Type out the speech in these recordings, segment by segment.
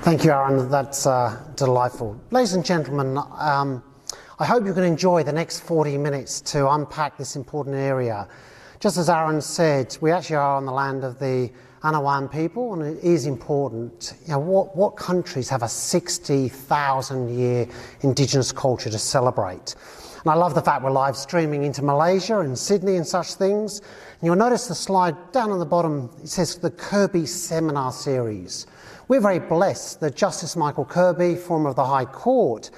Thank you, Aaron. That's delightful. Ladies and gentlemen, I hope you can enjoy the next 40 minutes to unpack this important area. Just as Aaron said, we actually are on the land of the Anawan people, and it is important. You know, what countries have a 60,000-year Indigenous culture to celebrate? And I love the fact we're live streaming into Malaysia and Sydney and such things. And you'll notice the slide down on the bottom, it says the Kirby Seminar Series. We're very blessed that Justice Michael Kirby, former of the High Court,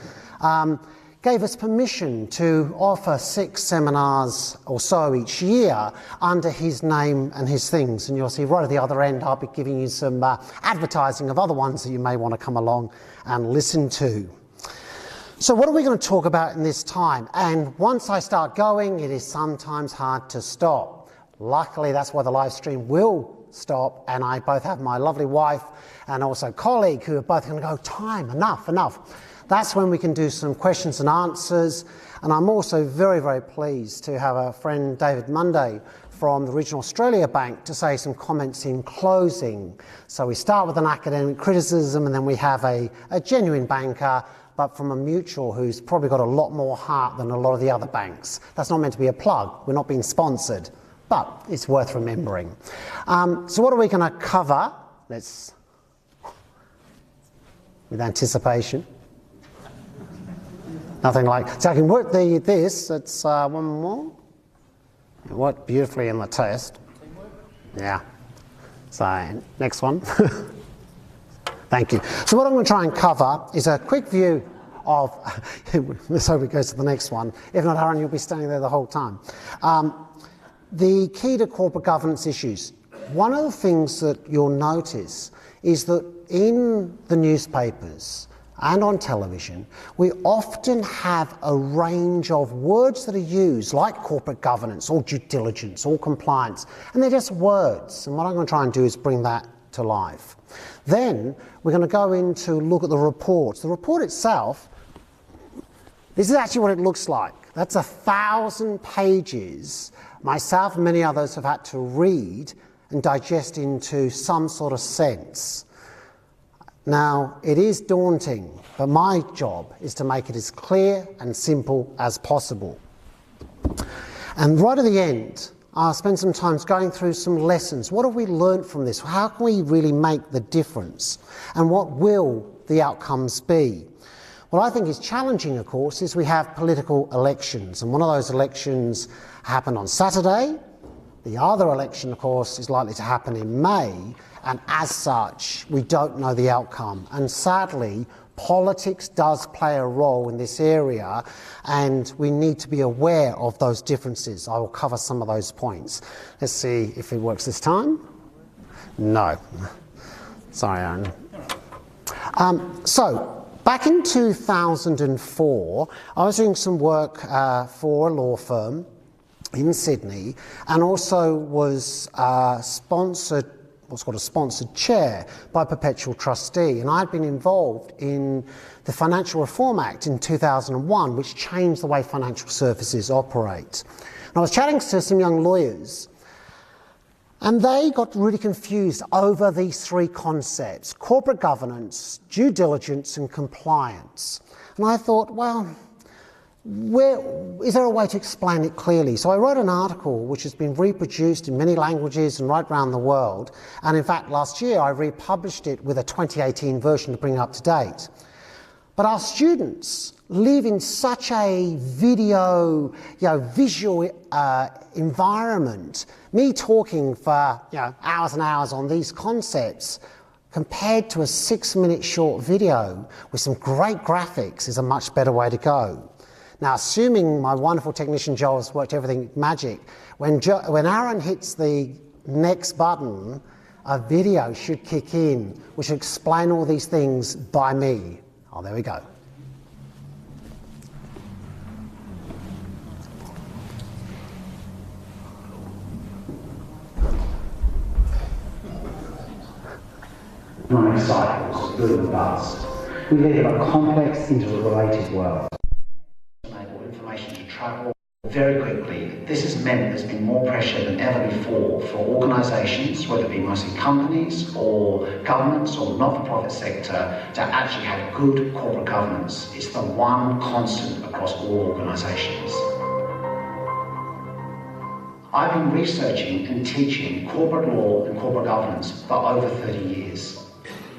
gave us permission to offer 6 seminars or so each year under his name and his things. And you'll see right at the other end, I'll be giving you some advertising of other ones that you may want to come along and listen to. So what are we going to talk about in this time? And once I start going, it is sometimes hard to stop. Luckily, that's why the live stream will stop, and I both have my lovely wife and also colleague who are both going to go, time, enough. That's when we can do some questions and answers. And I'm also very, very pleased to have a friend, David Munday, from the Regional Australia Bank to say some comments in closing. So we start with an academic criticism, and then we have a genuine banker, but from a mutual who's probably got a lot more heart than a lot of the other banks. That's not meant to be a plug. We're not being sponsored, but it's worth remembering. So what are we going to cover? Let's, with anticipation. Nothing like, so I can work this, it's one more. It worked beautifully in the test. Yeah. So, next one. Thank you. So what I'm going to try and cover is a quick view of, let's hope it goes to the next one. If not, Aaron, you'll be standing there the whole time. The key to corporate governance issues. One of the things that you'll notice is that in the newspapers and on television, we often have a range of words that are used, like corporate governance or due diligence or compliance, and they're just words. And what I'm going to try and do is bring that to life. Then we're going to go in to look at the reports. The report itself, this is actually what it looks like. That's 1,000 pages. Myself and many others have had to read and digest into some sort of sense. Now, it is daunting, but my job is to make it as clear and simple as possible. And right at the end, I'll spend some time going through some lessons. What have we learned from this? How can we really make the difference? And what will the outcomes be? What I think is challenging, of course, is we have political elections. And one of those elections happened on Saturday. The other election, of course, is likely to happen in May. And as such, we don't know the outcome. And sadly, politics does play a role in this area, and we need to be aware of those differences. I will cover some of those points. Let's see if it works this time. No. Sorry, Aaron. So, back in 2004, I was doing some work for a law firm in Sydney, and also was sponsored, what's called a sponsored chair by a perpetual trustee. And I'd been involved in the Financial Reform Act in 2001, which changed the way financial services operate. And I was chatting to some young lawyers, and they got really confused over these 3 concepts: corporate governance, due diligence, and compliance. And I thought, well, is there a way to explain it clearly? So I wrote an article which has been reproduced in many languages and right around the world. And in fact, last year I republished it with a 2018 version to bring it up to date. But our students live in such a visual environment. Me talking for hours and hours on these concepts compared to a 6-minute short video with some great graphics is a much better way to go. Now, assuming my wonderful technician Joel has worked everything magic, when Aaron hits the next button, a video should kick in, which should explain all these things by me. Oh, there we go. Economic cycles, good and bust. We live in a complex, interrelated world. Enable information to travel Very quickly, this has meant there's been more pressure than ever before for organisations, whether it be mostly companies or governments or the not-for-profit sector, to actually have good corporate governance. It's the one constant across all organisations. I've been researching and teaching corporate law and corporate governance for over 30 years.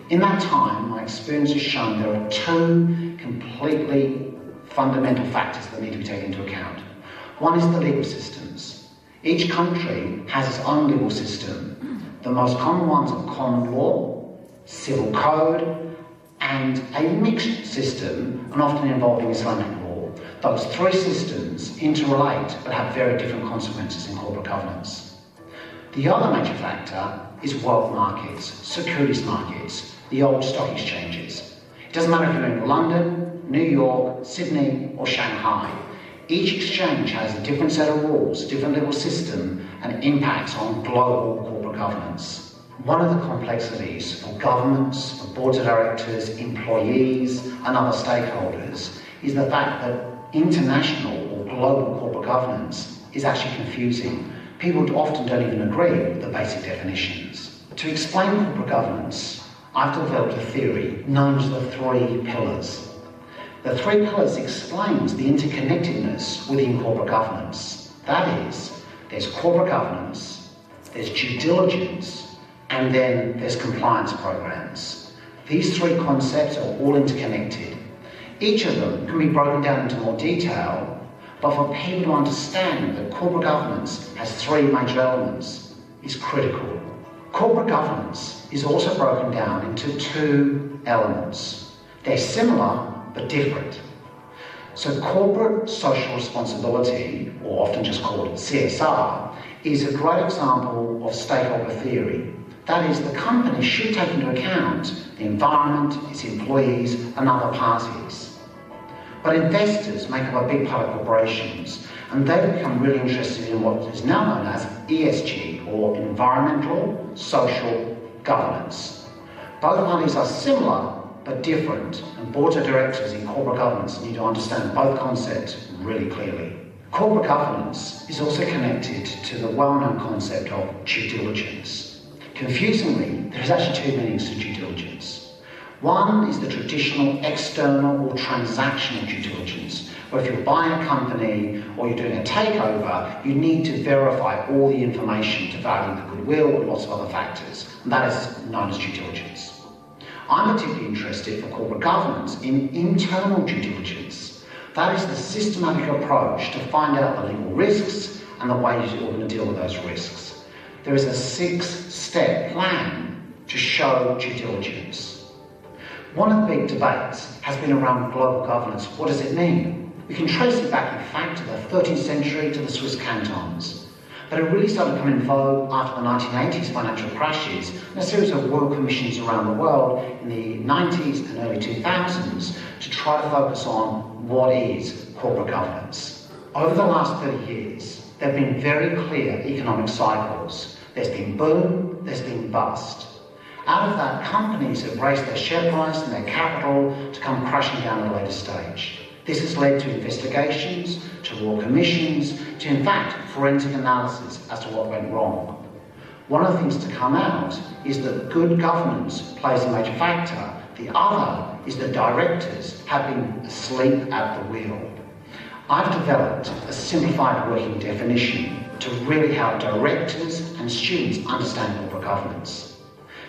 In that time, my experience has shown there are two completely fundamental factors that need to be taken into account. One is the legal systems. Each country has its own legal system. The most common ones are common law, civil code, and a mixed system, and often involving Islamic law. Those three systems interrelate but have very different consequences in corporate governance. The other major factor is wealth markets, securities markets, the old stock exchanges. It doesn't matter if you're in London, New York, Sydney, or Shanghai. Each exchange has a different set of rules, different legal system, and impacts on global corporate governance. One of the complexities for governments, for boards of directors, employees, and other stakeholders is the fact that international or global corporate governance is actually confusing. People often don't even agree with the basic definitions. To explain corporate governance, I've developed a theory known as the three pillars. The three pillars explains the interconnectedness within corporate governance. That is, there's corporate governance, there's due diligence, and then there's compliance programs. These three concepts are all interconnected. Each of them can be broken down into more detail, but for people to understand that corporate governance has three major elements is critical. Corporate governance is also broken down into two elements. They're similar, but different. So corporate social responsibility, or often just called CSR, is a great example of stakeholder theory. That is, the company should take into account the environment, its employees, and other parties. But investors make up a big part of corporations, and they've become really interested in what is now known as ESG, or environmental, social, governance. Both parties are similar, but different, and boards of directors in corporate governance need to understand both concepts really clearly. Corporate governance is also connected to the well-known concept of due diligence. Confusingly, there is actually two meanings to due diligence. One is the traditional external or transactional due diligence, where if you're buying a company or you're doing a takeover, you need to verify all the information to value the goodwill and lots of other factors, and that is known as due diligence. I'm particularly interested for corporate governance in internal due diligence. That is the systematic approach to find out the legal risks and the ways you're going to deal with those risks. There is a 6-step plan to show due diligence. One of the big debates has been around global governance. What does it mean? We can trace it back, in fact, to the 13th century, to the Swiss cantons. But it really started to come in vogue after the 1980s financial crashes and a series of royal commissions around the world in the 90s and early 2000s to try to focus on what is corporate governance. Over the last 30 years, there have been very clear economic cycles. There's been boom, there's been bust. Out of that, companies have raised their share price and their capital to come crashing down at a later stage. This has led to investigations, to royal commissions, to in fact forensic analysis as to what went wrong. One of the things to come out is that good governance plays a major factor. The other is that directors have been asleep at the wheel. I've developed a simplified working definition to really help directors and students understand corporate governance.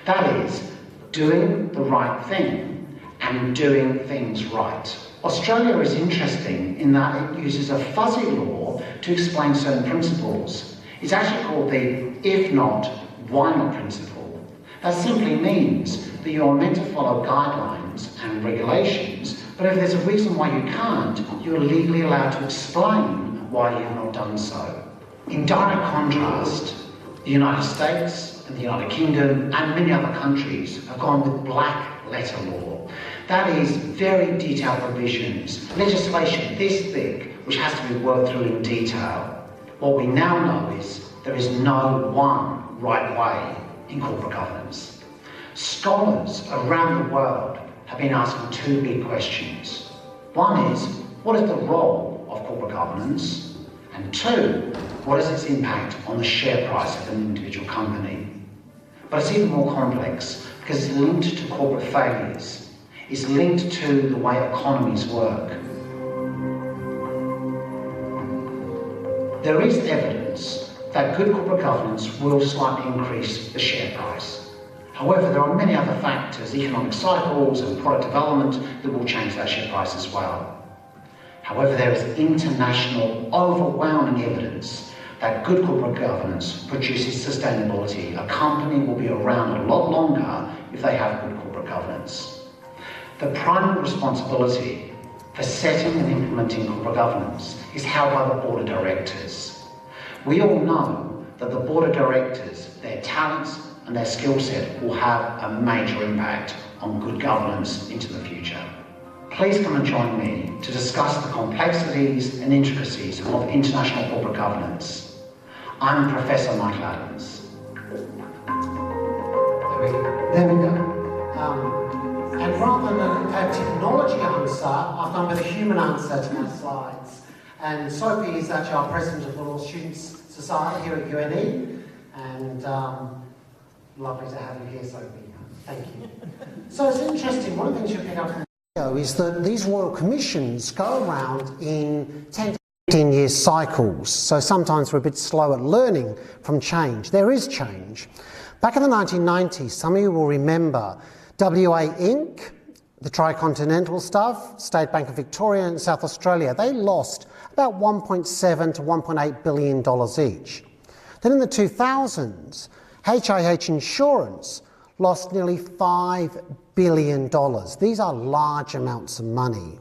That is, doing the right thing and doing things right. Australia is interesting in that it uses a fuzzy law to explain certain principles. It's actually called the if not, why not principle. That simply means that you're meant to follow guidelines and regulations, but if there's a reason why you can't, you're legally allowed to explain why you've not done so. In direct contrast, the United States and the United Kingdom and many other countries have gone with black letter law. That is very detailed provisions, legislation this thick, which has to be worked through in detail. What we now know is there is no one right way in corporate governance. Scholars around the world have been asking two big questions. One is, what is the role of corporate governance? And two, what is its impact on the share price of an individual company? But it's even more complex because it's linked to corporate failures. It's linked to the way economies work. There is evidence that good corporate governance will slightly increase the share price. However, there are many other factors, economic cycles and product development, that will change that share price as well. However, there is international overwhelming evidence that good corporate governance produces sustainability. A company will be around a lot longer if they have good corporate governance. The primary responsibility for setting and implementing corporate governance is held by the board of directors. We all know that the board of directors, their talents and their skill set will have a major impact on good governance into the future. Please come and join me to discuss the complexities and intricacies of international corporate governance. I'm Professor Michael Adams. There we go. And rather than a technology answer, I've gone with a human answer to my slides. And Sophie is actually our president of the Law Students Society here at UNE. And lovely to have you here, Sophie. Thank you. So it's interesting, one of the things you pick up from the video is that these royal commissions go around in 10 to 15 year cycles. So sometimes we're a bit slow at learning from change. There is change. Back in the 1990s, some of you will remember WA Inc., the Tricontinental stuff, State Bank of Victoria and South Australia, they lost about $1.7 to $1.8 billion each. Then in the 2000s, HIH Insurance lost nearly $5 billion. These are large amounts of money.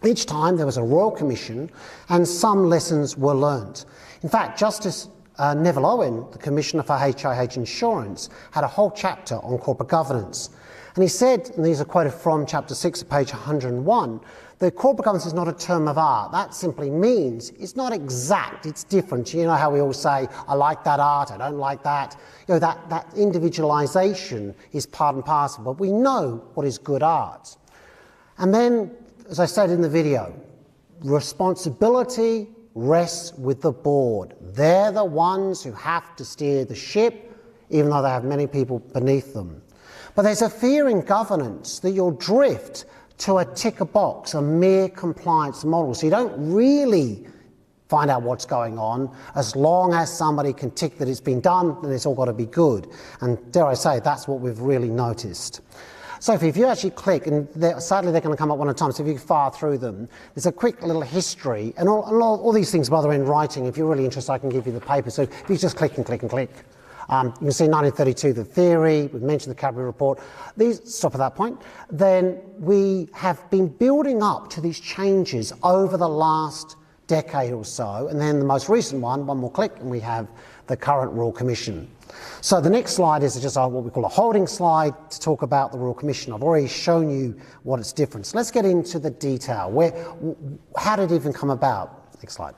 Each time there was a Royal Commission and some lessons were learnt. In fact, Justice Neville Owen, the Commissioner for HIH Insurance, had a whole chapter on corporate governance. And he said, and these are quoted from chapter 6 of page 101, that corporate governance is not a term of art. That simply means it's not exact, it's different. You know how we all say, I like that art, I don't like that. You know, that individualisation is part and parcel, but we know what is good art. And then, as I said in the video, responsibility rests with the board. They're the ones who have to steer the ship, even though they have many people beneath them. But there's a fear in governance that you'll drift to a ticker box, a mere compliance model. So you don't really find out what's going on. As long as somebody can tick that it's been done, then it's all got to be good. And dare I say, that's what we've really noticed. Sophie, if you actually click, and sadly they're going to come up one at a time, so if you fire through them, there's a quick little history, and all these things, by the way, in writing. If you're really interested, I can give you the paper. So if you just click and click and click. You can see 1932, the theory, we've mentioned the Cadbury report. Stop at that point. Then we have been building up to these changes over the last decade or so, and then the most recent one more click, and we have the current Royal Commission. So the next slide is just what we call a holding slide to talk about the Royal Commission. I've already shown you what its different. So let's get into the detail. How did it even come about? Next slide.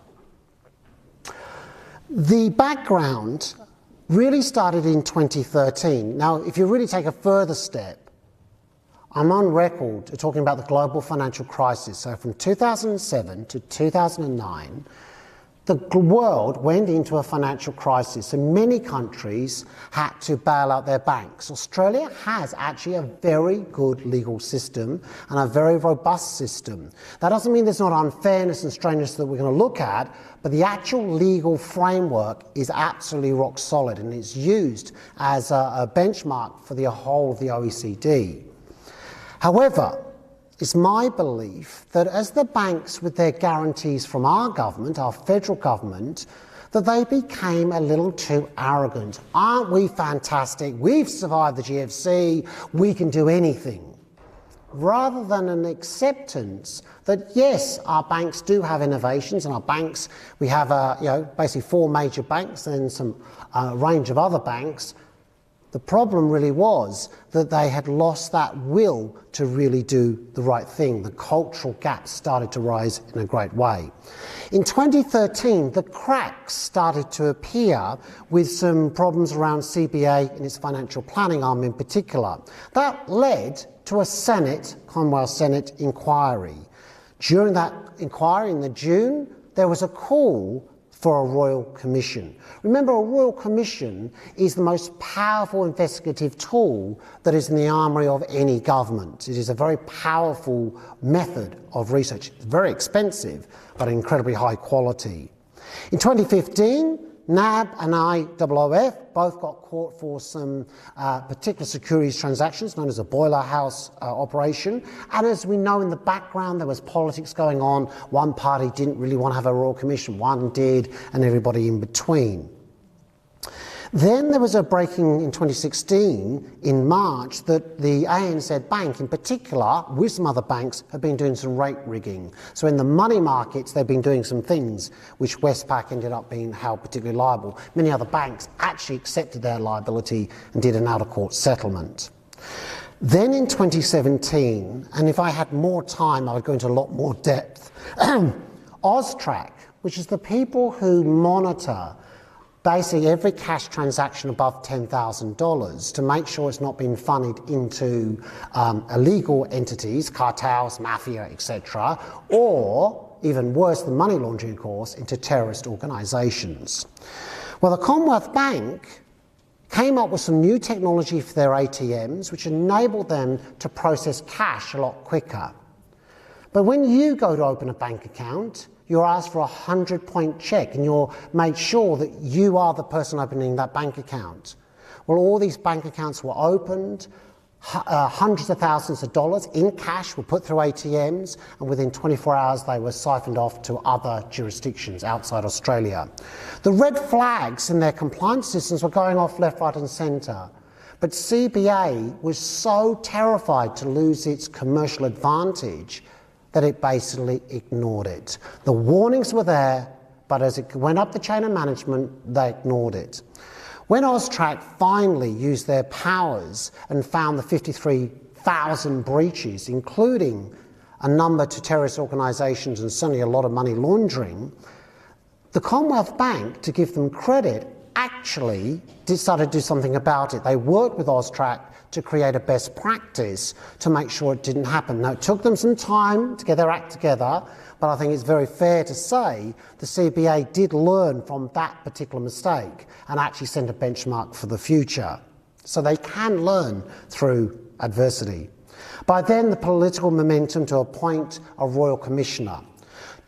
The background really started in 2013. Now, if you really take a further step, I'm on record talking about the global financial crisis. So from 2007 to 2009, the world went into a financial crisis and many countries had to bail out their banks. Australia has actually a very good legal system and a very robust system. That doesn't mean there's not unfairness and strangeness that we're going to look at, but the actual legal framework is absolutely rock solid and it's used as a benchmark for the whole of the OECD. However, it's my belief that as the banks, with their guarantees from our government, our federal government, that they became a little too arrogant. Aren't we fantastic? We've survived the GFC. We can do anything. Rather than an acceptance that, yes, our banks do have innovations, and our banks, we have basically 4 major banks and some range of other banks. The problem really was that they had lost that will to really do the right thing. The cultural gaps started to rise in a great way. In 2013, the cracks started to appear with some problems around CBA and its financial planning arm in particular. That led to a Commonwealth Senate inquiry. During that inquiry in June, there was a call for a royal commission. Remember, a royal commission is the most powerful investigative tool that is in the armoury of any government. It is a very powerful method of research. It's very expensive, but incredibly high quality. In 2015, NAB and IOOF both got caught for some particular securities transactions known as a boiler house operation. And as we know, in the background there was politics going on. One party didn't really want to have a royal commission, one did, and everybody in between. Then there was a breaking in 2016 in March that the ANZ Bank in particular, with some other banks, have been doing some rate rigging. So in the money markets they've been doing some things which Westpac ended up being held particularly liable. Many other banks actually accepted their liability and did an out-of-court settlement. Then in 2017, and if I had more time I would go into a lot more depth, AUSTRAC, which is the people who monitor basically every cash transaction above $10,000 to make sure it's not being funded into illegal entities, cartels, mafia, etc., or even worse than money laundering, of course, into terrorist organisations. Well, the Commonwealth Bank came up with some new technology for their ATMs which enabled them to process cash a lot quicker. But when you go to open a bank account, you're asked for a 100-point check and you're made sure that you are the person opening that bank account. Well, all these bank accounts were opened, hundreds of thousands of dollars in cash were put through ATMs, and within 24 hours they were siphoned off to other jurisdictions outside Australia. The red flags in their compliance systems were going off left, right and centre. But CBA was so terrified to lose its commercial advantage that it basically ignored it. The warnings were there, but as it went up the chain of management, they ignored it. When AUSTRAC finally used their powers and found the 53,000 breaches, including a number to terrorist organisations and certainly a lot of money laundering, the Commonwealth Bank, to give them credit, actually decided to do something about it. They worked with AUSTRAC to create a best practice to make sure it didn't happen. Now, it took them some time to get their act together, but I think it's very fair to say the CBA did learn from that particular mistake and actually send a benchmark for the future. So they can learn through adversity. By then, the political momentum to appoint a Royal Commissioner.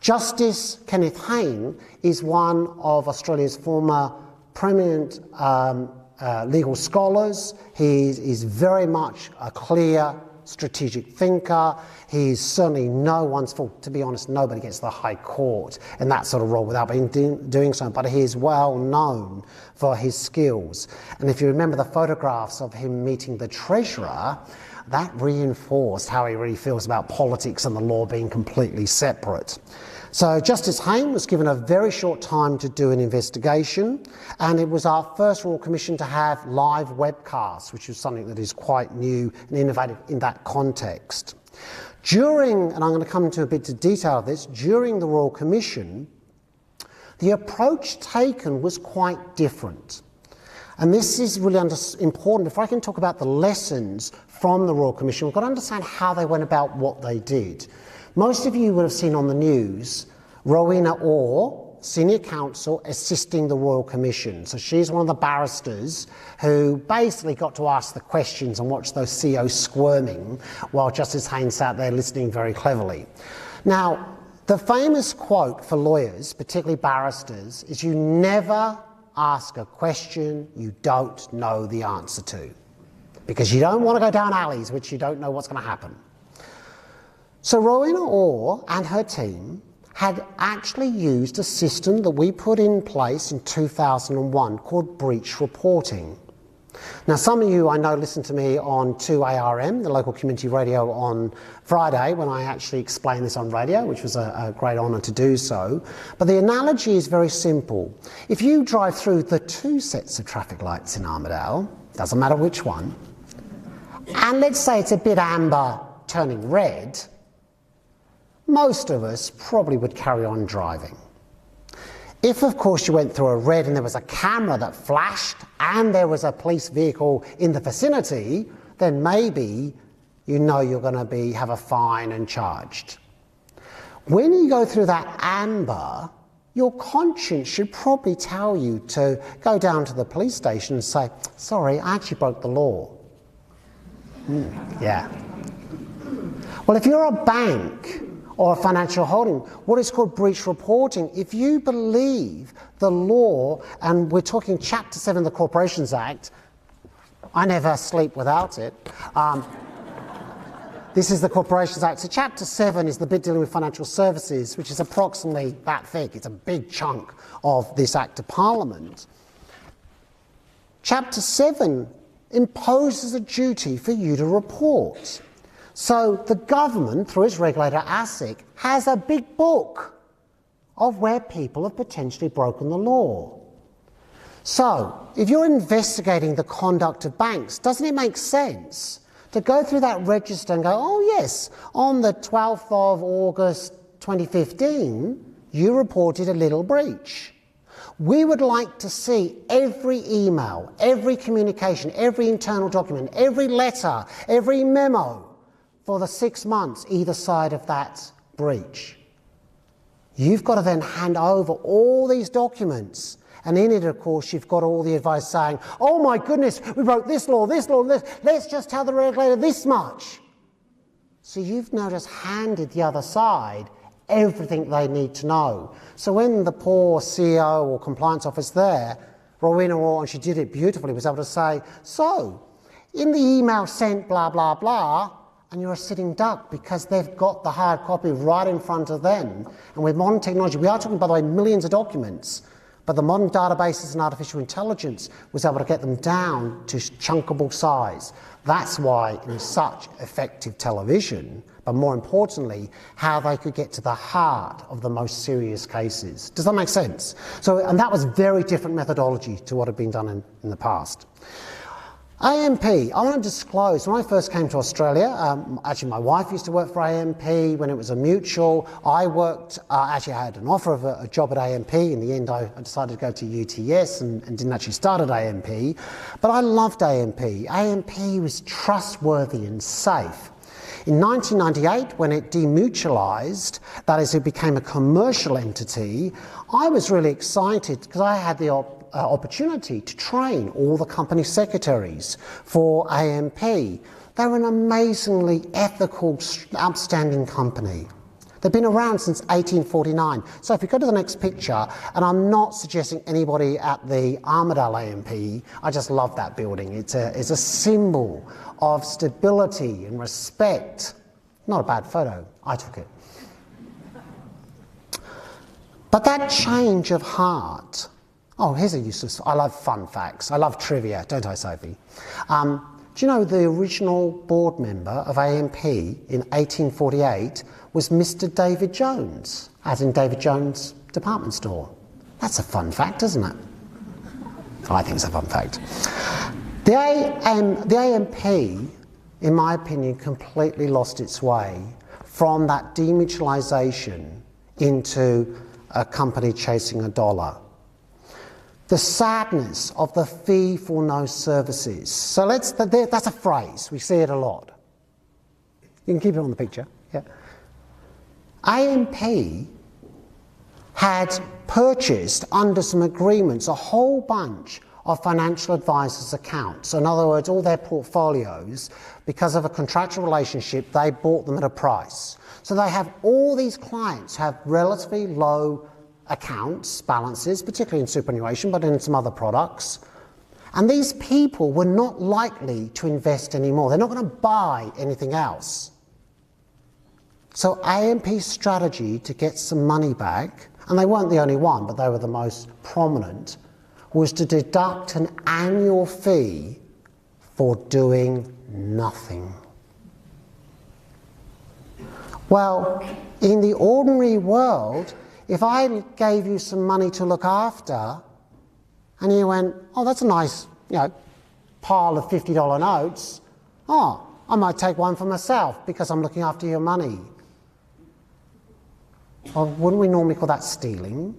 Justice Kenneth Hayne is one of Australia's former prominent legal scholars. He is very much a clear, strategic thinker. He's certainly no one's fault. To be honest, nobody gets to the High Court in that sort of role without doing so, but he is well known for his skills. And if you remember the photographs of him meeting the Treasurer, that reinforced how he really feels about politics and the law being completely separate. So Justice Hayne was given a very short time to do an investigation, and it was our first Royal Commission to have live webcasts, which is something that is quite new and innovative in that context. During, and I'm going to come into a bit of detail of this, during the Royal Commission, the approach taken was quite different. And this is really important. If I can talk about the lessons from the Royal Commission, we've got to understand how they went about what they did. Most of you would have seen on the news Rowena Orr, Senior Counsel, assisting the Royal Commission. So she's one of the barristers who basically got to ask the questions and watch those CEOs squirming while Justice Hayne sat there listening very cleverly. Now, the famous quote for lawyers, particularly barristers, is you never ask a question you don't know the answer to, because you don't want to go down alleys which you don't know what's going to happen. So Rowena Orr and her team had actually used a system that we put in place in 2001 called breach reporting. Now, some of you I know listened to me on 2ARM, the local community radio, on Friday when I actually explained this on radio, which was a great honour to do so. But the analogy is very simple. If you drive through the two sets of traffic lights in Armidale, doesn't matter which one, and let's say it's a bit amber turning red, most of us probably would carry on driving. If, of course, you went through a red and there was a camera that flashed and there was a police vehicle in the vicinity, then maybe you know you're going to have a fine and charged. When you go through that amber, your conscience should probably tell you to go down to the police station and say, sorry, I actually broke the law. Yeah. Well, if you're a bank or a financial holding, what is called breach reporting, if you believe the law, and we're talking Chapter 7 of the Corporations Act, I never sleep without it. This is the Corporations Act. So Chapter 7 is the bit dealing with financial services, which is approximately that thick. It's a big chunk of this Act of Parliament. Chapter 7 imposes a duty for you to report. So the government, through its regulator ASIC, has a big book of where people have potentially broken the law. So if you're investigating the conduct of banks, doesn't it make sense to go through that register and go, oh yes, on the 12th of August 2015, you reported a little breach. We would like to see every email, every communication, every internal document, every letter, every memo for the 6 months either side of that breach. You've got to then hand over all these documents. And in it, of course, you've got all the advice saying, oh my goodness, we broke this law, this, let's just tell the regulator this much. So you've now just handed the other side everything they need to know. So when the poor CEO or compliance officer there, Rowena Orr, and she did it beautifully, was able to say, so, in the email sent blah, blah, blah, and you're a sitting duck because they've got the hard copy right in front of them. And with modern technology, we are talking, by the way, millions of documents, but the modern databases and artificial intelligence was able to get them down to chunkable size. That's why it was such effective television, but more importantly, how they could get to the heart of the most serious cases. Does that make sense? So, and that was very different methodology to what had been done in the past. AMP, I want to disclose, when I first came to Australia, actually my wife used to work for AMP when it was a mutual. I worked, actually I had an offer of a job at AMP. In the end, I decided to go to UTS and didn't actually start at AMP. But I loved AMP. AMP was trustworthy and safe. In 1998, when it demutualised, that is, it became a commercial entity, I was really excited because I had the opportunity to train all the company secretaries for AMP. They were an amazingly ethical, outstanding company. They've been around since 1849. So if you go to the next picture, and I'm not suggesting anybody at the Armidale AMP, I just love that building. It's a symbol of stability and respect. Not a bad photo, I took it. But that change of heart, oh, here's a useless, I love fun facts. I love trivia, don't I, Sophie? Do you know the original board member of AMP in 1848 was Mr. David Jones, as in David Jones Department Store? That's a fun fact, isn't it? I think it's a fun fact. The AMP, in my opinion, completely lost its way from that demutualisation into a company chasing a dollar. The sadness of the fee for no services. So that's a phrase, we see it a lot. You can keep it on the picture. Yeah. AMP had purchased under some agreements a whole bunch of financial advisors' accounts. So in other words, all their portfolios, because of a contractual relationship, they bought them at a price. So they have all these clients who have relatively low accounts, balances, particularly in superannuation, but in some other products. And these people were not likely to invest anymore. They're not going to buy anything else. So AMP's strategy to get some money back, and they weren't the only one, but they were the most prominent, was to deduct an annual fee for doing nothing. Well, in the ordinary world, if I gave you some money to look after, and you went, oh, that's a nice, pile of $50 notes. Oh, I might take one for myself because I'm looking after your money. Well, wouldn't we normally call that stealing?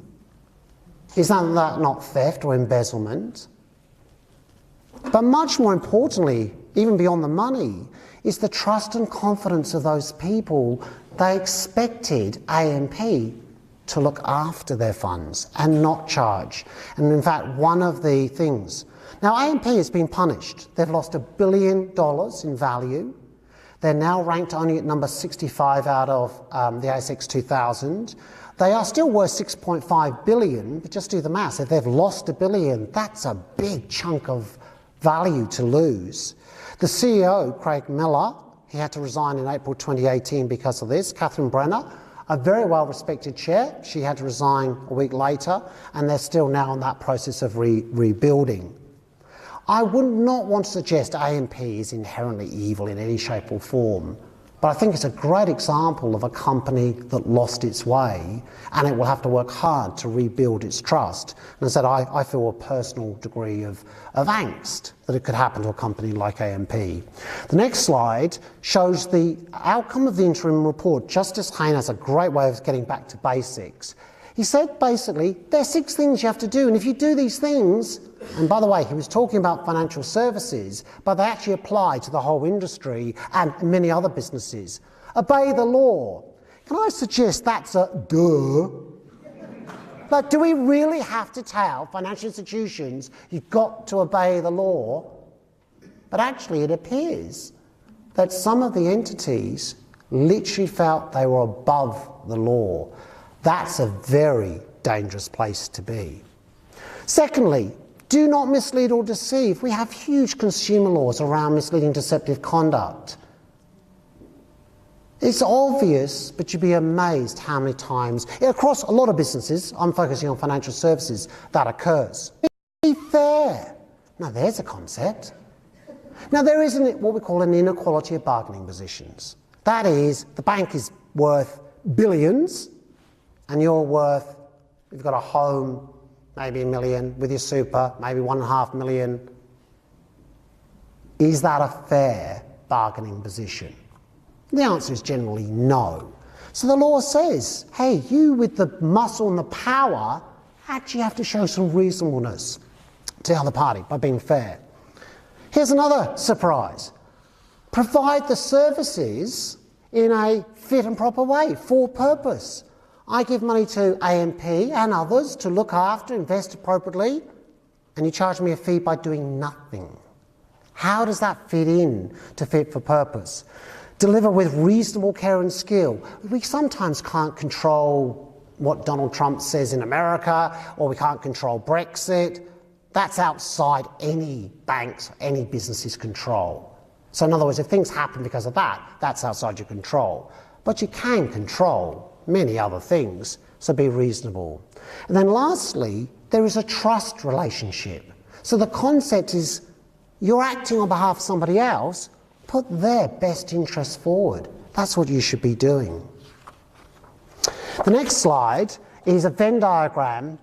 Is that not theft or embezzlement? But much more importantly, even beyond the money, is the trust and confidence of those people. They expected AMP to look after their funds and not charge. And in fact, one of the things... Now, AMP has been punished. They've lost $1 billion in value. They're now ranked only at number 65 out of the ASX 2000. They are still worth 6.5 billion, but just do the maths. If they've lost $1 billion, that's a big chunk of value to lose. The CEO, Craig Miller, he had to resign in April 2018 because of this. Catherine Brenner, a very well-respected chair, she had to resign a week later, and they're still now in that process of rebuilding. I would not want to suggest AMP is inherently evil in any shape or form, but I think it's a great example of a company that lost its way, and it will have to work hard to rebuild its trust. And as I said, I feel a personal degree of angst that it could happen to a company like AMP. The next slide shows the outcome of the interim report. Justice Hayne has a great way of getting back to basics. He said basically, there are 6 things you have to do, and if you do these things, and by the way, he was talking about financial services, but they actually apply to the whole industry and many other businesses. Obey the law. Can I suggest that's a duh? But do we really have to tell financial institutions you've got to obey the law? But actually it appears that some of the entities literally felt they were above the law. That's a very dangerous place to be. Secondly, do not mislead or deceive. We have huge consumer laws around misleading, deceptive conduct. It's obvious, but you'd be amazed how many times, across a lot of businesses, I'm focusing on financial services, that occurs. Be fair. Now there's a concept. Now there is what we call an inequality of bargaining positions. That is, the bank is worth billions, and you're worth, you've got a home, maybe $1 million, with your super, maybe $1.5 million. Is that a fair bargaining position? The answer is generally no. So the law says, hey, you with the muscle and the power actually have to show some reasonableness to the other party by being fair. Here's another surprise. Provide the services in a fit and proper way, for purpose. I give money to AMP and others to look after, invest appropriately, and you charge me a fee by doing nothing. How does that fit in to fit for purpose? Deliver with reasonable care and skill. We sometimes can't control what Donald Trump says in America, or we can't control Brexit. That's outside any bank's, any business's control. So in other words, if things happen because of that, that's outside your control. But you can control many other things, so be reasonable. And then lastly, there is a trust relationship. So the concept is you're acting on behalf of somebody else, put their best interests forward. That's what you should be doing. The next slide is a Venn diagram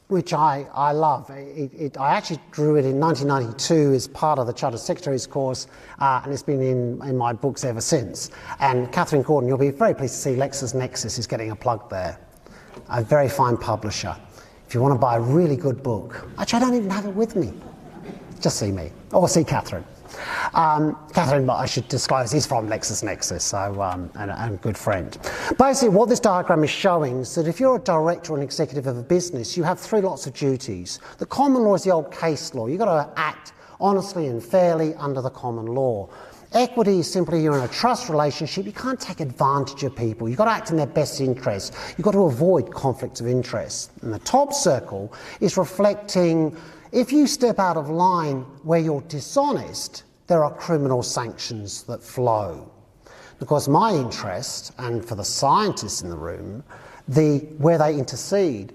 which I love. I actually drew it in 1992 as part of the Chartered Secretaries course, and it's been in my books ever since. And Catherine Gordon, you'll be very pleased to see LexisNexis is getting a plug there. A very fine publisher. If you want to buy a really good book, actually I don't even have it with me, just see me, or see Catherine. Catherine, I should disclose, is from LexisNexis, so, and a good friend. Basically, what this diagram is showing is that if you're a director or an executive of a business, you have 3 lots of duties. The common law is the old case law. You've got to act honestly and fairly under the common law. Equity is simply you're in a trust relationship. You can't take advantage of people. You've got to act in their best interests. You've got to avoid conflicts of interest. And the top circle is reflecting if you step out of line where you're dishonest, there are criminal sanctions that flow. Of course, my interest, and for the scientists in the room, where they intercede,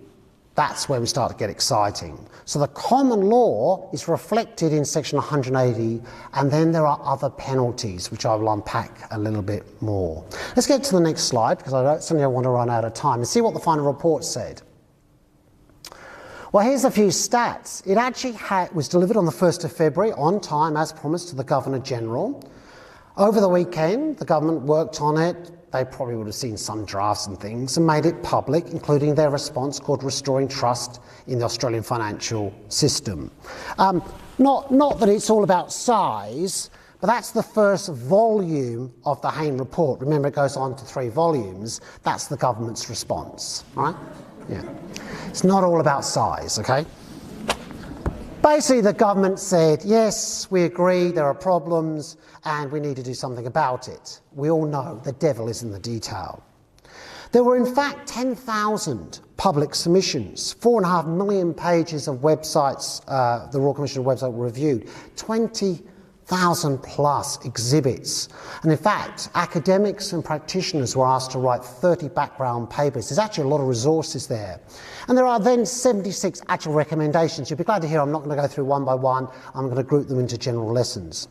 that's where we start to get exciting. So the common law is reflected in section 180, and then there are other penalties, which I will unpack a little bit more. Let's get to the next slide, because suddenly I want to run out of time, and see what the final report said. Well, here's a few stats. It actually was delivered on the 1st of February, on time, as promised, to the Governor-General. Over the weekend, the government worked on it. They probably would have seen some drafts and things and made it public, including their response called Restoring Trust in the Australian Financial System. Not that it's all about size, But that's the first volume of the Hayne report. Remember, it goes on to 3 volumes. That's the government's response, right? Yeah. It's not all about size, okay? Basically, the government said, yes, we agree there are problems and we need to do something about it. We all know the devil is in the detail. There were, in fact, 10,000 public submissions, 4.5 million pages of websites, the Royal Commission website were reviewed, 20,000 plus exhibits. And in fact, academics and practitioners were asked to write 30 background papers. There's actually a lot of resources there. And there are then 76 actual recommendations. You'll be glad to hear I'm not going to go through one by one. I'm going to group them into general lessons.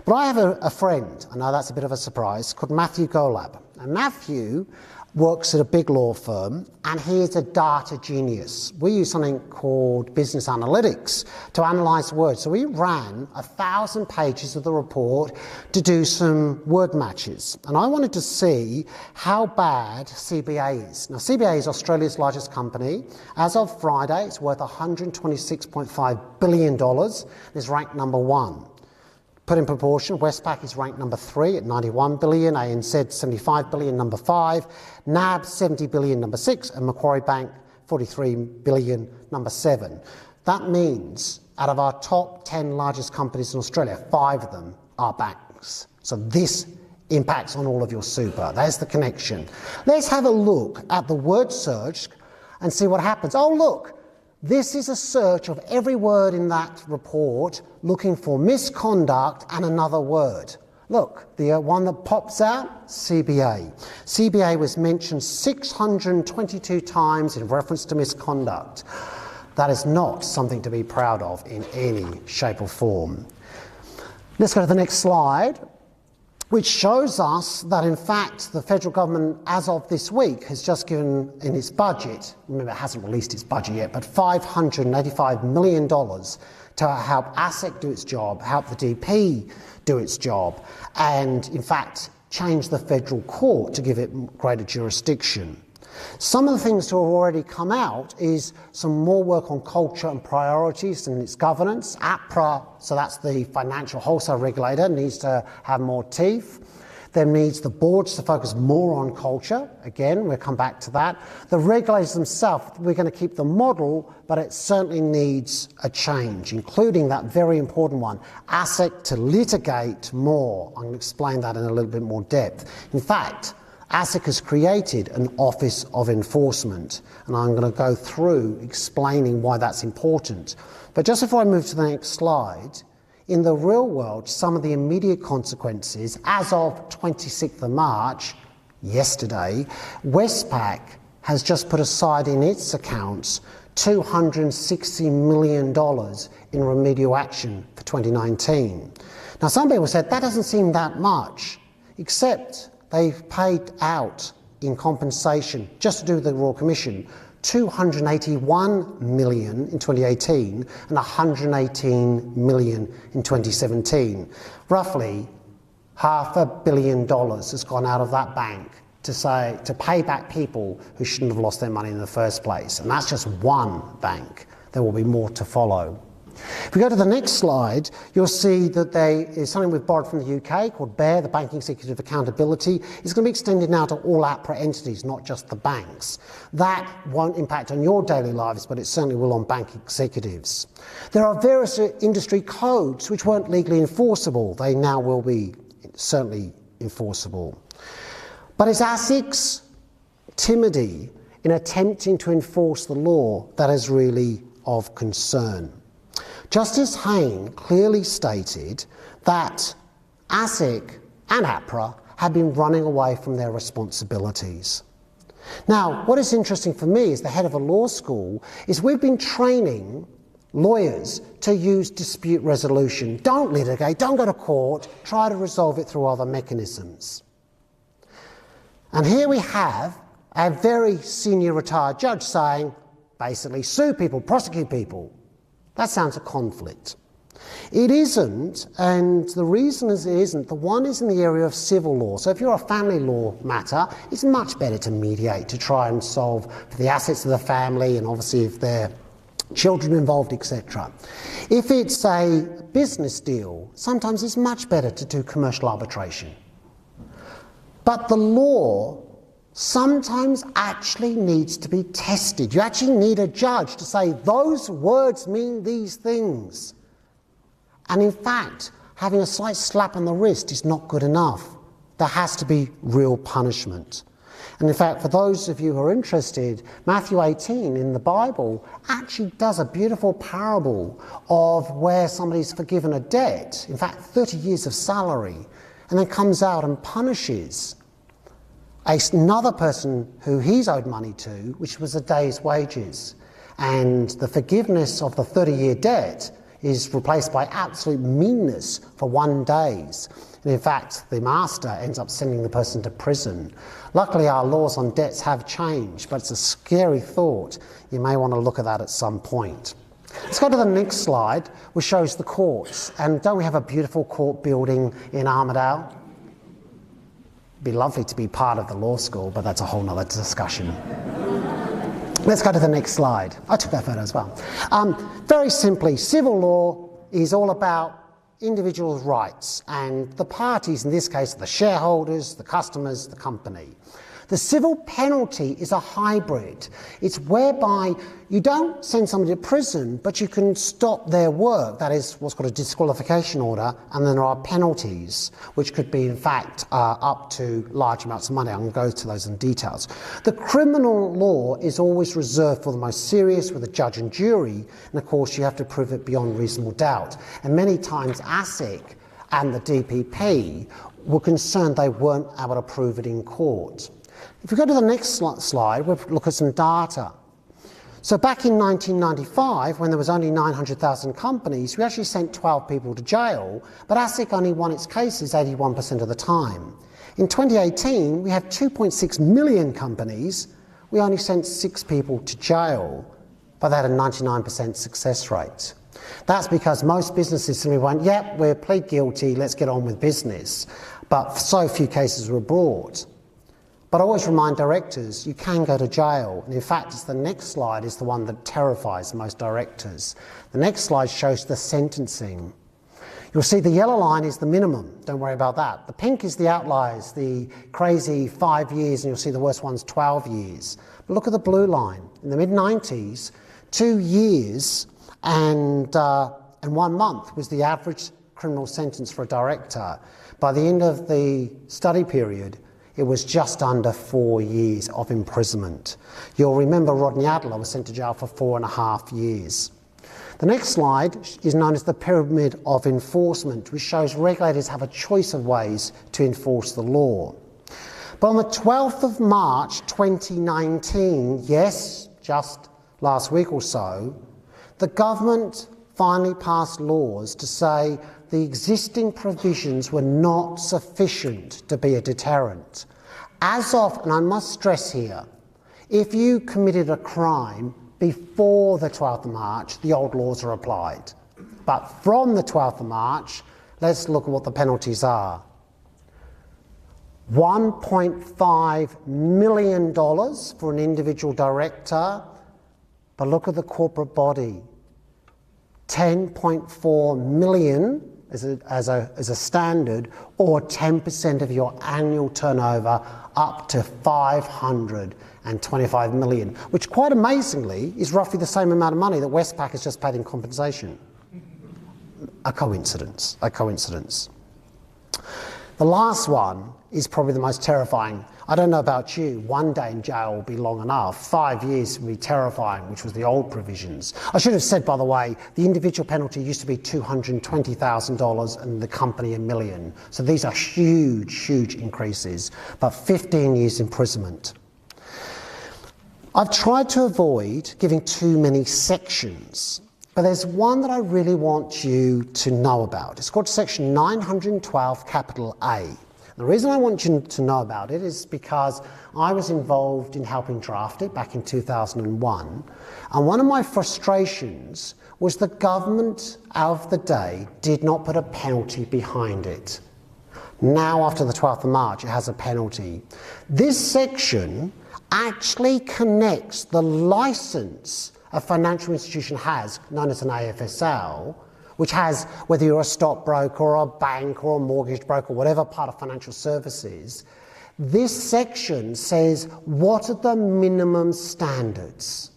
But I have a friend, I know that's a bit of a surprise, called Matthew Golab. And Matthew works at a big law firm, and he is a data genius. We use something called business analytics to analyse words. So we ran 1,000 pages of the report to do some word matches. And I wanted to see how bad CBA is. Now, CBA is Australia's largest company. As of Friday, it's worth $126.5 billion. It's ranked number 1. Put in proportion, Westpac is ranked number 3 at 91 billion, ANZ 75 billion, number 5, NAB 70 billion, number 6, and Macquarie Bank 43 billion, number 7. That means out of our top 10 largest companies in Australia, 5 of them are banks. So this impacts on all of your super. There's the connection. Let's have a look at the word search and see what happens. Oh, look. This is a search of every word in that report looking for misconduct and another word. Look, the one that pops out, CBA. CBA was mentioned 622 times in reference to misconduct. That is not something to be proud of in any shape or form. Let's go to the next slide, which shows us that, in fact, the federal government, as of this week, has just given in its budget, remember it hasn't released its budget yet, but $585 million to help ASIC do its job, help the DP do its job, and, in fact, change the federal court to give it greater jurisdiction. Some of the things to have already come out is some more work on culture and priorities and its governance. APRA, so that's the financial wholesale regulator, needs to have more teeth. There needs the boards to focus more on culture. Again, we'll come back to that. The regulators themselves, we're going to keep the model, but it certainly needs a change, including that very important one, ASIC to litigate more. I'm going to explain that in a little bit more depth. In fact, ASIC has created an Office of Enforcement, and I'm going to go through explaining why that's important. But just before I move to the next slide, in the real world, some of the immediate consequences, as of 26th of March, yesterday, Westpac has just put aside in its accounts $260 million in remedial action for 2019. Now, some people said that doesn't seem that much, except they've paid out in compensation, just to do with the Royal Commission, $281 million in 2018 and $118 million in 2017. Roughly $500 million has gone out of that bank to pay back people who shouldn't have lost their money in the first place. And that's just one bank. There will be more to follow. If we go to the next slide, you'll see that there is something we've borrowed from the UK called BEAR, the Banking Executive Accountability. It's going to be extended now to all APRA entities, not just the banks. That won't impact on your daily lives, but it certainly will on bank executives. There are various industry codes which weren't legally enforceable. They now will be certainly enforceable. But it's ASIC's timidity in attempting to enforce the law that is really of concern. Justice Hayne clearly stated that ASIC and APRA have been running away from their responsibilities. Now, what is interesting for me as the head of a law school is we've been training lawyers to use dispute resolution. Don't litigate, don't go to court, try to resolve it through other mechanisms. And here we have a very senior retired judge saying, basically, sue people, prosecute people. That sounds a conflict. It isn't, and the reason is it isn't. The one is in the area of civil law. So if you're a family law matter, it's much better to mediate, to try and solve for the assets of the family, and obviously if they're children involved, etc. If it's a business deal, sometimes it's much better to do commercial arbitration. But the law sometimes actually needs to be tested. You actually need a judge to say, those words mean these things. And in fact, having a slight slap on the wrist is not good enough. There has to be real punishment. And in fact, for those of you who are interested, Matthew 18 in the Bible actually does a beautiful parable of where somebody's forgiven a debt, in fact 30 years of salary, and then comes out and punishes another person who he's owed money to, which was a day's wages. And the forgiveness of the 30-year debt is replaced by absolute meanness for 1 day's. And in fact, the master ends up sending the person to prison. Luckily, our laws on debts have changed, but it's a scary thought. You may want to look at that at some point. Let's go to the next slide, which shows the courts. And don't we have a beautiful court building in Armidale? It'd be lovely to be part of the law school, but that's a whole nother discussion. Let's go to the next slide. I took that photo as well. Very simply, civil law is all about individuals' rights, and the parties, in this case, are the shareholders, the customers, the company. The civil penalty is a hybrid. It's whereby you don't send somebody to prison, but you can stop their work. That is what's called a disqualification order, and then there are penalties, which could be, in fact, up to large amounts of money. I'm going to go to those in details. The criminal law is always reserved for the most serious with a judge and jury, and of course you have to prove it beyond reasonable doubt. And many times ASIC and the DPP were concerned they weren't able to prove it in court. If we go to the next slide, we'll look at some data. So back in 1995, when there was only 900,000 companies, we actually sent 12 people to jail, but ASIC only won its cases 81% of the time. In 2018, we had 2.6 million companies. We only sent 6 people to jail, but they had a 99% success rate. That's because most businesses simply went, yep, we'll plead guilty, let's get on with business. But so few cases were brought. But I always remind directors, you can go to jail. And in fact, it's the next slide is the one that terrifies most directors. The next slide shows the sentencing. You'll see the yellow line is the minimum. Don't worry about that. The pink is the outliers, the crazy 5 years, and you'll see the worst one's 12 years. But look at the blue line. In the mid-90s, 2 years and 1 month was the average criminal sentence for a director. By the end of the study period, it was just under 4 years of imprisonment. You'll remember Rodney Adler was sent to jail for 4.5 years. The next slide is known as the pyramid of enforcement, which shows regulators have a choice of ways to enforce the law. But on the 12th of March 2019, yes, just last week or so, the government finally passed laws to say the existing provisions were not sufficient to be a deterrent. As of, and I must stress here, if you committed a crime before the 12th of March, the old laws are applied. But from the 12th of March, let's look at what the penalties are. $1.5 million for an individual director, but look at the corporate body. 10.4 million as a standard, or 10% of your annual turnover up to 525 million, which quite amazingly is roughly the same amount of money that Westpac has just paid in compensation. A coincidence, a coincidence. The last one is probably the most terrifying. I don't know about you, 1 day in jail will be long enough. 5 years will be terrifying, which was the old provisions. I should have said, by the way, the individual penalty used to be $220,000 and the company $1 million. So these are huge, huge increases, but 15 years imprisonment. I've tried to avoid giving too many sections, but there's one that I really want you to know about. It's called section 912 capital A. The reason I want you to know about it is because I was involved in helping draft it back in 2001, and one of my frustrations was the government of the day did not put a penalty behind it. Now, after the 12th of March, it has a penalty. This section actually connects the licence a financial institution has, known as an AFSL, which has, whether you're a stockbroker or a bank or a mortgage broker, whatever part of financial services, this section says what are the minimum standards.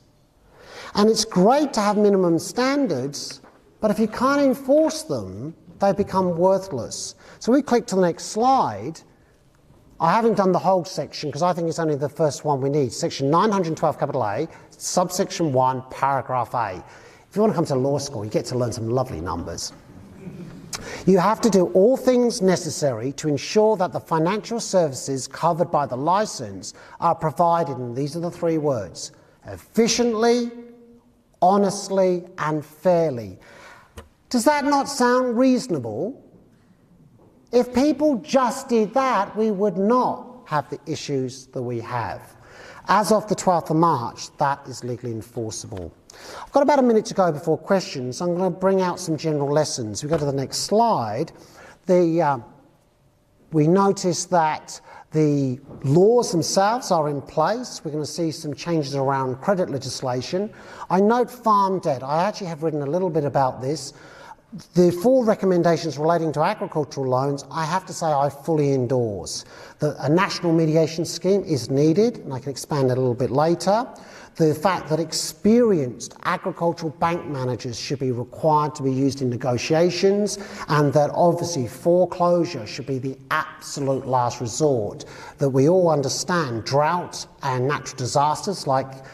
And it's great to have minimum standards, but if you can't enforce them, they become worthless. So we click to the next slide. I haven't done the whole section because I think it's only the first one we need. Section 912 capital A, subsection 1, paragraph A. If you want to come to law school, you get to learn some lovely numbers. You have to do all things necessary to ensure that the financial services covered by the licence are provided, and these are the three words, efficiently, honestly and fairly. Does that not sound reasonable? If people just did that, we would not have the issues that we have. As of the 12th of March, that is legally enforceable. I've got about a minute to go before questions. I'm going to bring out some general lessons. We go to the next slide. We notice that the laws themselves are in place. We're going to see some changes around credit legislation. I note farm debt. I actually have written a little bit about this. The 4 recommendations relating to agricultural loans, I have to say I fully endorse. A national mediation scheme is needed, and I can expand it a little bit later. The fact that experienced agricultural bank managers should be required to be used in negotiations, and that obviously foreclosure should be the absolute last resort. That we all understand drought and natural disasters like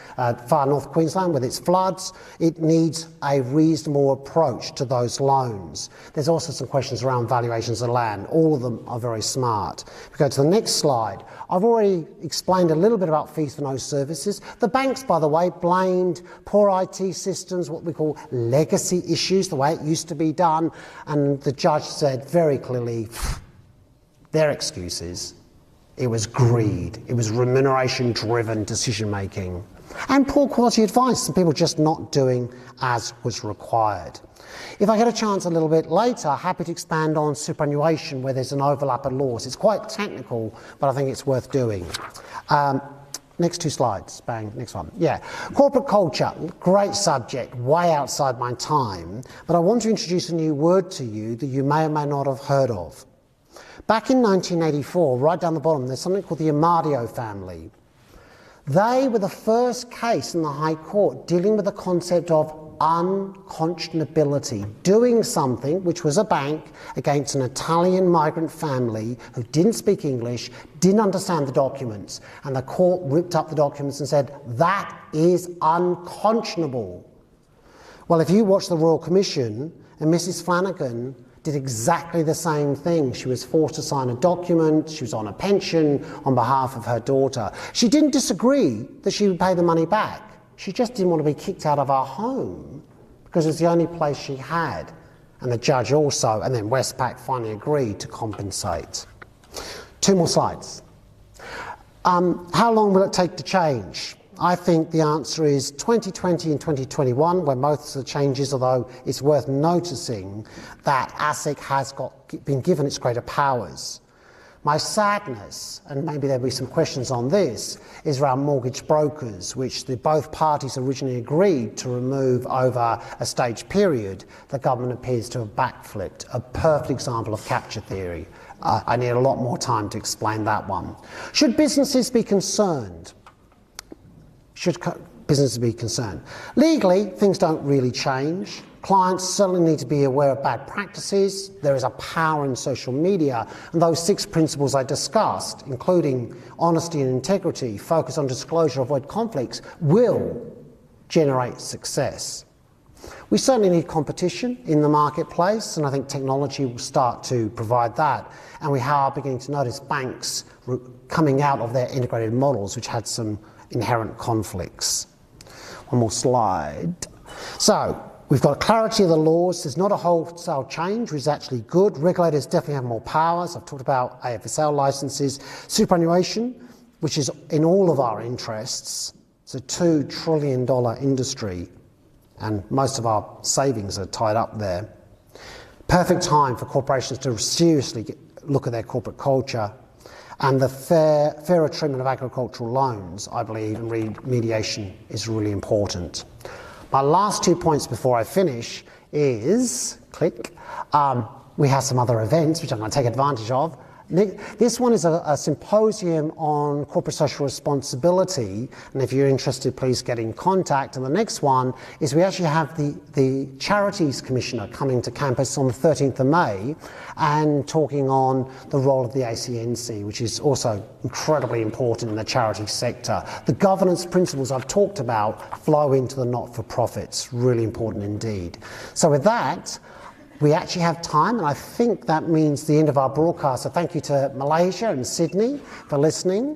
far north Queensland with its floods, it needs a reasonable approach to those loans. There's also some questions around valuations of land. All of them are very smart. If we go to the next slide, I've already explained a little bit about fees for no services. The banks, by the way, blamed poor IT systems, what we call legacy issues, the way it used to be done, and the judge said very clearly, their excuses. It was greed. It was remuneration-driven decision-making. And poor quality advice, and people just not doing as was required. If I get a chance a little bit later, happy to expand on superannuation where there's an overlap of laws. It's quite technical, but I think it's worth doing. Next 2 slides. Bang, next one. Yeah. Corporate culture, great subject, way outside my time, but I want to introduce a new word to you that you may or may not have heard of. Back in 1984, right down the bottom, there's something called the Amadio family. They were the first case in the High Court dealing with the concept of unconscionability, doing something, which was a bank, against an Italian migrant family who didn't speak English, didn't understand the documents, and the court ripped up the documents and said, that is unconscionable. Well, if you watch the Royal Commission, and Mrs. Flanagan did exactly the same thing. She was forced to sign a document, she was on a pension on behalf of her daughter. She didn't disagree that she would pay the money back. She just didn't want to be kicked out of her home because it was the only place she had. And the judge also, and then Westpac finally agreed to compensate. 2 more slides. How long will it take to change? I think the answer is 2020 and 2021, where most of the changes, although it's worth noticing that ASIC has been given its greater powers. My sadness, and maybe there'll be some questions on this, is around mortgage brokers, which both parties originally agreed to remove over a staged period. The government appears to have backflipped. A perfect example of capture theory. I need a lot more time to explain that one. Should businesses be concerned? Should businesses be concerned? Legally, things don't really change. Clients certainly need to be aware of bad practices. There is a power in social media, and those 6 principles I discussed, including honesty and integrity, focus on disclosure, avoid conflicts, will generate success. We certainly need competition in the marketplace, and I think technology will start to provide that. And we are beginning to notice banks coming out of their integrated models, which had some inherent conflicts. One more slide. So, we've got clarity of the laws. There's not a wholesale change, which is actually good. Regulators definitely have more powers. I've talked about AFSL licences. Superannuation, which is in all of our interests. It's a $2 trillion industry, and most of our savings are tied up there. Perfect time for corporations to seriously look at their corporate culture. And the fairer treatment of agricultural loans, I believe, and remediation is really important. My last 2 points before I finish is, click, we have some other events which I'm going to take advantage of. This one is a symposium on corporate social responsibility, and if you're interested, please get in contact. And the next one is we actually have the Charities Commissioner coming to campus on the 13th of May and talking on the role of the ACNC, which is also incredibly important in the charity sector. The governance principles I've talked about flow into the not-for-profits, really important indeed. So with that, we actually have time, and I think that means the end of our broadcast. So thank you to Malaysia and Sydney for listening.